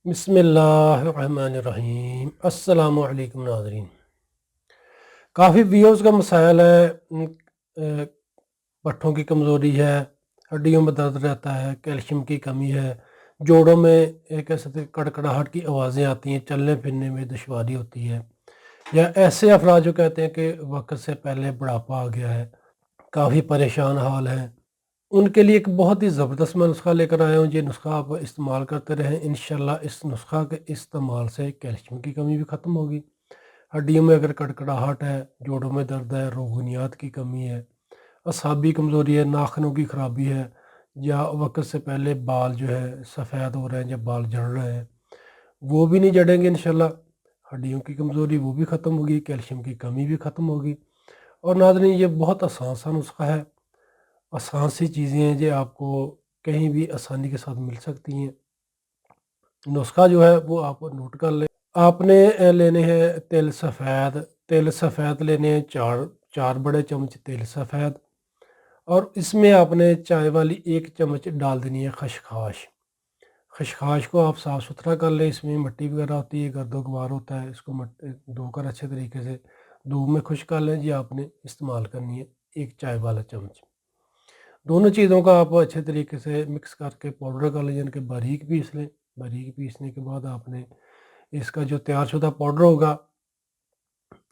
بسم اللہ الرحمن الرحیم۔ السلام علیکم ناظرین۔ کافی ویوز کا مسائل ہے، پٹھوں کی کمزوری ہے، ہڈیوں میں درد رہتا ہے، کیلشیم کی کمی ہے، جوڑوں میں ایک ایسے کڑکڑاہٹ کی آوازیں آتی ہیں، چلنے پھرنے میں دشواری ہوتی ہے، یا ایسے افراد جو کہتے ہیں کہ وقت سے پہلے بڑھاپا آ گیا ہے، کافی پریشان حال ہیں، ان کے لیے ایک بہت ہی زبردست میں نسخہ لے کر آیا ہوں۔ یہ نسخہ آپ استعمال کرتے رہیں، انشاءاللہ اس نسخہ کے استعمال سے کیلشیم کی کمی بھی ختم ہوگی۔ ہڈیوں میں اگر کڑکڑاہٹ ہے، جوڑوں میں درد ہے، روحانیات کی کمی ہے، اعصابی کمزوری ہے، ناخنوں کی خرابی ہے، یا وقت سے پہلے بال جو ہے سفید ہو رہے ہیں یا بال جڑ رہے ہیں، وہ بھی نہیں جڑیں گے انشاءاللہ۔ ہڈیوں کی کمزوری وہ بھی ختم ہوگی، کیلشیم کی کمی بھی ختم ہوگی۔ اور ناظرین، یہ بہت آسان سا نسخہ ہے، آسان سی چیزیں ہیں جو آپ کو کہیں بھی آسانی کے ساتھ مل سکتی ہیں۔ نسخہ جو ہے وہ آپ نوٹ کر لیں۔ آپ نے لینے ہیں تیل سفید لینے ہیں، چار بڑے چمچ تیل سفید، اور اس میں آپ نے چائے والی 1 چمچ ڈال دینی ہے خشخاش۔ خشخاش کو آپ صاف ستھرا کر لیں، اس میں مٹی وغیرہ ہوتی ہے، گرد و غبار ہوتا ہے، اس کو دھو کر اچھے طریقے سے دھوپ میں خشک کر لیں۔ جی آپ نے استعمال کرنی ہے 1 چائے والا چمچ۔ دونوں چیزوں کا آپ اچھے طریقے سے مکس کر کے پاؤڈر کر لیں، یعنی کہ باریک پیس لیں۔ باریک پیسنے کے بعد آپ نے اس کا جو تیار شدہ پاؤڈر ہوگا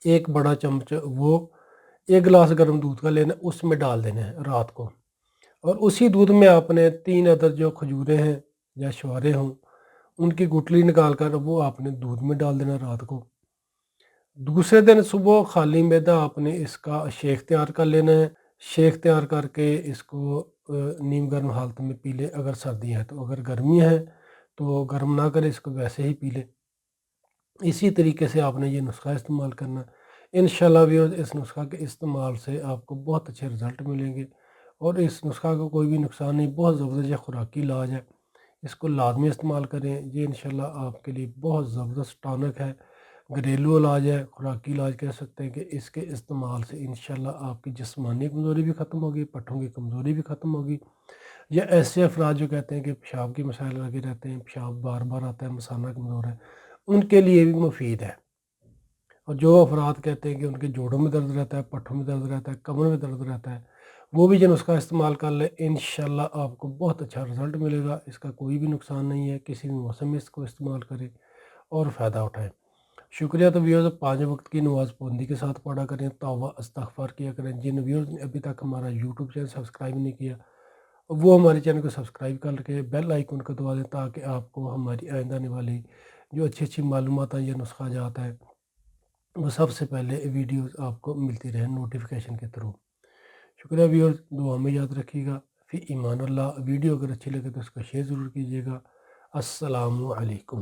1 بڑا چمچ، وہ 1 گلاس گرم دودھ کا لینا، اس میں ڈال دینا ہے رات کو، اور اسی دودھ میں آپ نے 3 عدد جو کھجوریں ہیں یا چھوارے ہوں ان کی گٹلی نکال کر وہ آپ نے دودھ میں ڈال دینا رات کو۔ دوسرے دن صبح خالی معدہ آپ نے اس کا شیک تیار کر لینا ہے۔ شیک تیار کر کے اس کو نیم گرم حالت میں پی لے اگر سردی ہے تو، اگر گرمی ہے تو گرم نہ کرے، اس کو ویسے ہی پی لے۔ اسی طریقے سے آپ نے یہ نسخہ استعمال کرنا ہے۔ انشاءاللہ بھی اس نسخہ کے استعمال سے آپ کو بہت اچھے رزلٹ ملیں گے، اور اس نسخہ کا کوئی بھی نقصان نہیں، بہت زبردست یہ خوراکی علاج ہے، اس کو لازمی استعمال کریں۔ یہ انشاءاللہ آپ کے لیے بہت زبردست ٹانک ہے، گھریلو علاج ہے، خوراکی علاج کہہ سکتے ہیں، کہ اس کے استعمال سے انشاءاللہ آپ کی جسمانی کمزوری بھی ختم ہوگی، پٹھوں کی کمزوری بھی ختم ہوگی، یا ایسے افراد جو کہتے ہیں کہ پیشاب کے مسائل لگے رہتے ہیں، پیشاب بار بار آتا ہے، مثانہ کمزور ہے، ان کے لیے بھی مفید ہے۔ اور جو افراد کہتے ہیں کہ ان کے جوڑوں میں درد رہتا ہے، پٹھوں میں درد رہتا ہے، کمر میں درد رہتا ہے، وہ بھی یہ نسخہ استعمال کر لیں، انشاءاللہ آپ کو بہت اچھا رزلٹ ملے گا۔ اس کا کوئی بھی نقصان نہیں ہے، کسی بھی موسم میں اس کو استعمال کریں اور فائدہ اٹھائیں۔ شکریہ۔ تو ویورز، 5 وقت کی نماز پابندی کے ساتھ پڑھا کریں، توبہ استغفار کیا کریں۔ جن ویورز نے ابھی تک ہمارا یوٹیوب چینل سبسکرائب نہیں کیا، وہ ہمارے چینل کو سبسکرائب کر کے بیل آئیکن کو دبا دیں، تاکہ آپ کو ہماری آئندہ آنے والی جو اچھی اچھی معلومات ہیں یا نسخہ جات ہیں وہ سب سے پہلے ویڈیوز آپ کو ملتی رہیں نوٹیفیکیشن کے تھرو۔ شکریہ ویورز، دعا میں یاد رکھیے گا۔ فی ایمان اللہ۔ ویڈیو اگر اچھی لگے تو اس کو شیئر ضرور کیجیے گا۔ السلام علیکم۔